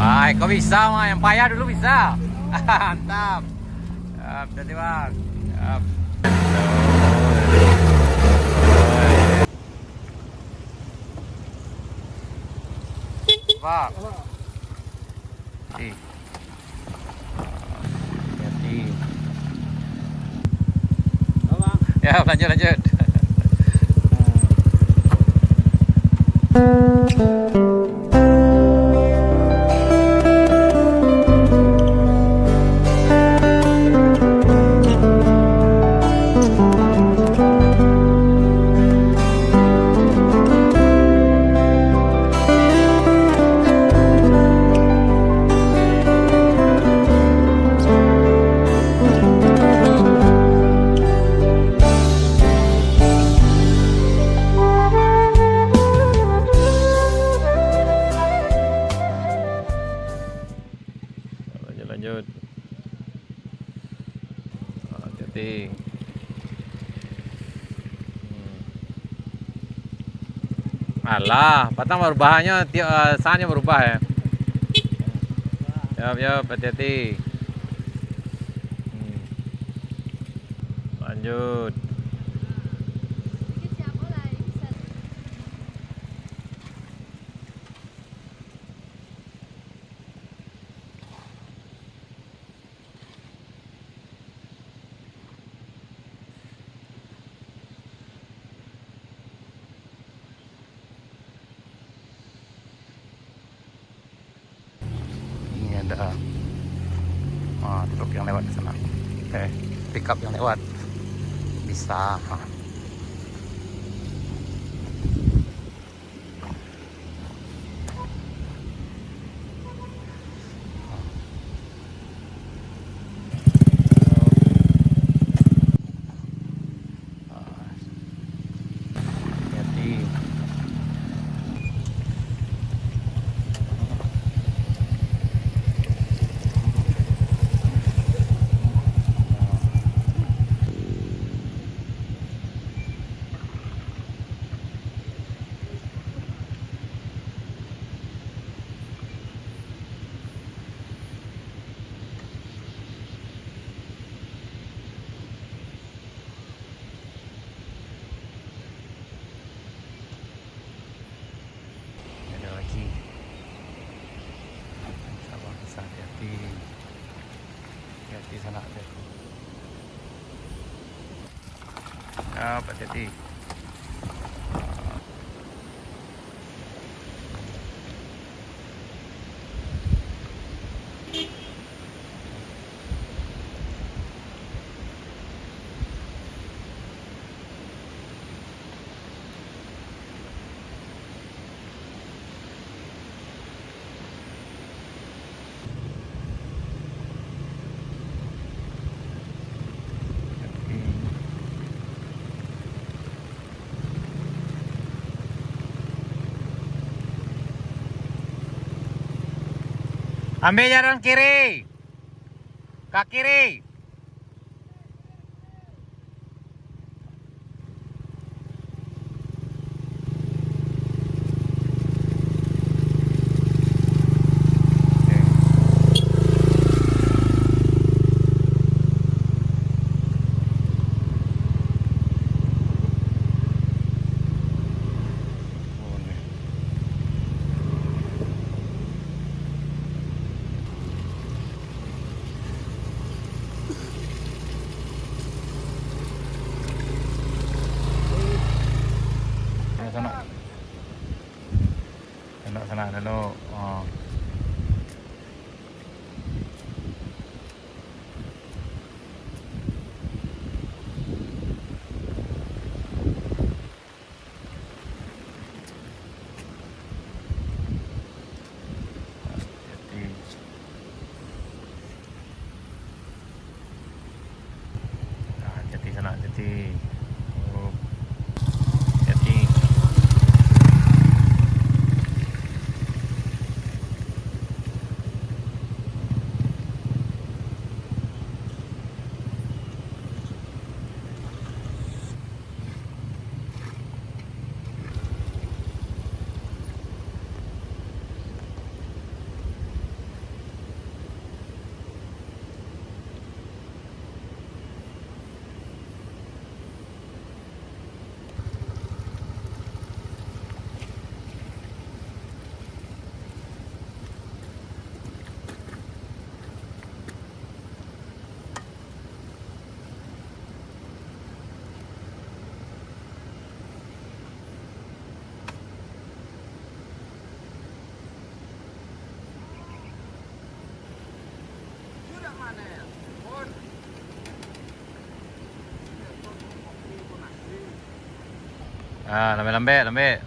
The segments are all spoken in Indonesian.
Ay, kok bisa mah, yang payah dulu bisa. Mantap. Berarti bang. Yap. Bang. Hati. Hati. Ya, lanjut lanjut. Lanjut. Hati-hati. Alah, patang berubahnya, saatnya berubah ya. Yap, hati-hati. Lanjut. Ini ada truk yang lewat di sana. Pickup yang lewat. Bisa. Hati-hati. Ada lagi. Sabar, bisa hati-hati. Hati-hati sana ada. Ya, hati-hati. Ambil jalan kiri. Ke kiri. Sana dulu. Hati-hati sana, hati-hati. Hati-hati. Ah, lambe, lambe.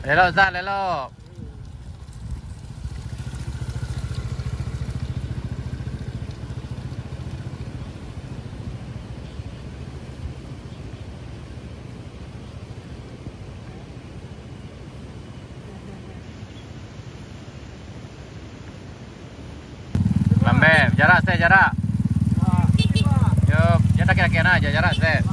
Lelo, Ustaz, lelo. Lambe, jarak, Ustaz, jarak. Yup, jarak kira-kira aja, jarak, Ustaz.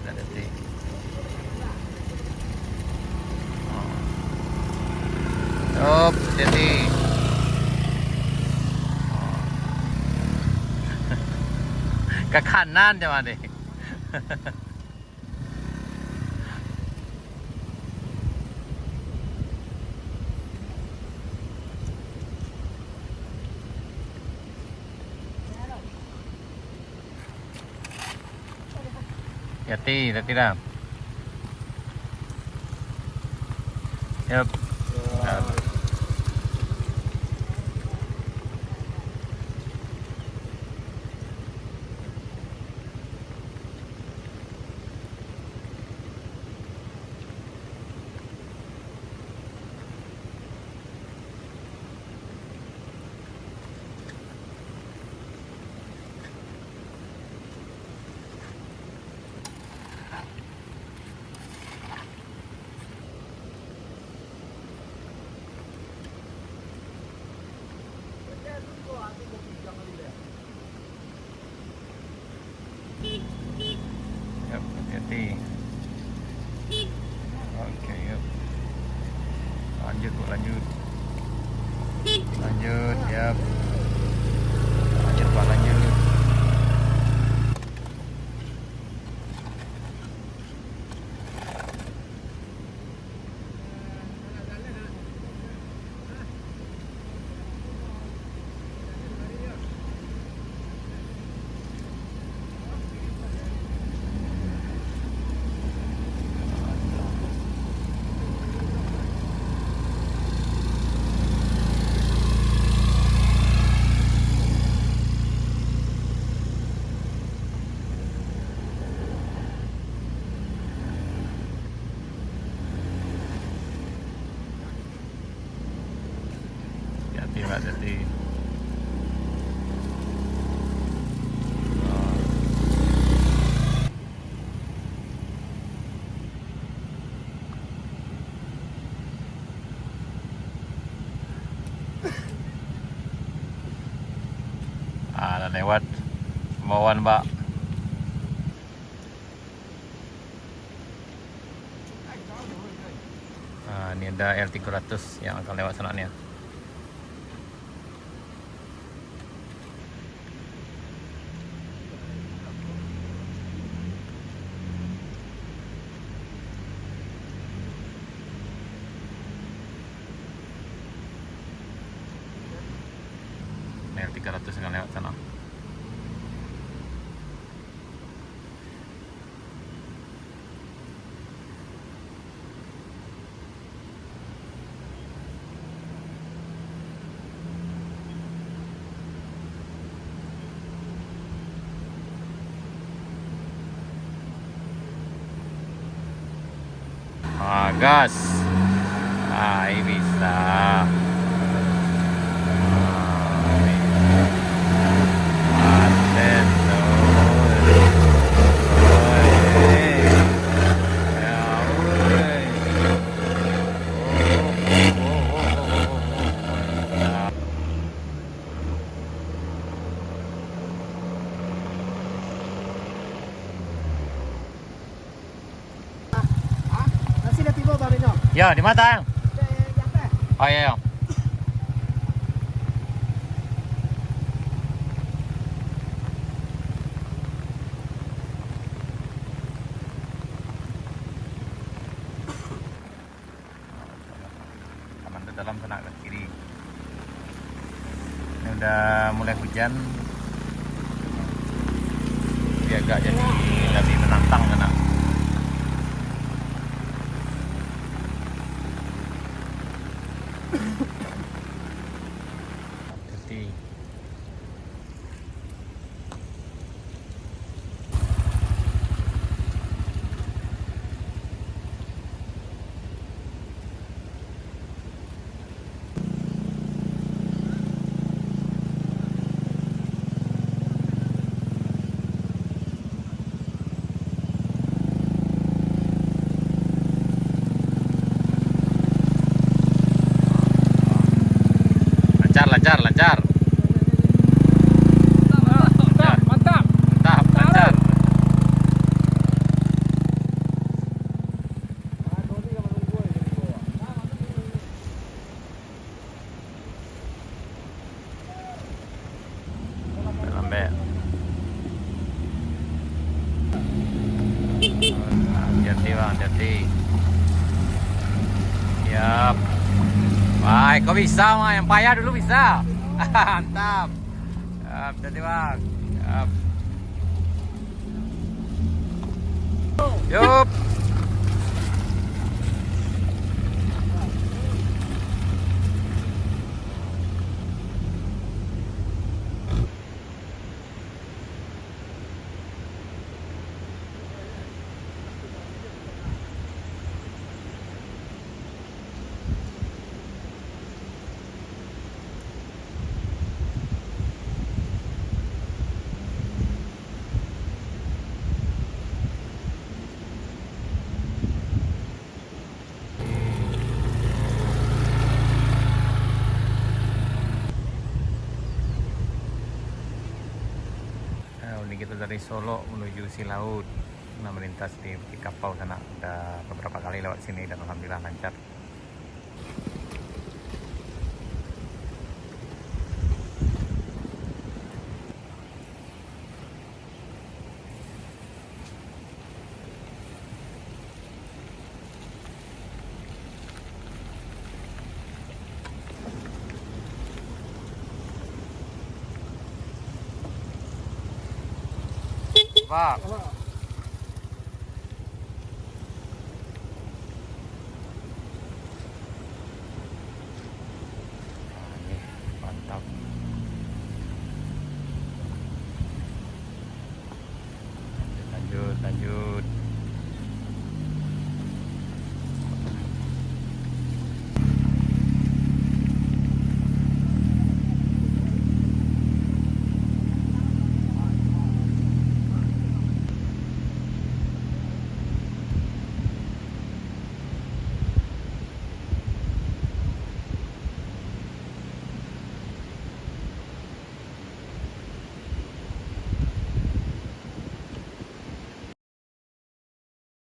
Hati-hati. Yup, hati-hati. Ke kanan coba deh. Hati-hati dah. Yup. Yup, hati-hati. Oke, yuk. Lanjut, Bu, lanjut. Lanjut, yap. Lanjut, Pak, lanjut. Hati-hati, Pak, hati. Dah lewat bawaan, Pak. Ini ada L300 yang akan lewat sana nih. L300 akan lewat sana. Gas. Ini bisa. Ya, di mata. Oh iya, iya. Taman itu dalam sana ke kiri. Ini udah mulai hujan. Dia agak jadi lebih menantang karena hati. Lancar, lancar. Mantap, mantap. Mantap, lancar. Lambat. Hati-hati bang, hati-hati. Siap. Baik, kok bisa mah? Yang payah dulu bisa. Mantap. Siap, hati bang. Siap. Yup. Ini kita dari Solo menuju Silaut. Nah, melintas di kapal sana. Udah beberapa kali lewat sini dan alhamdulillah lancar. Pak. Ini mantap. Lanjut, lanjut.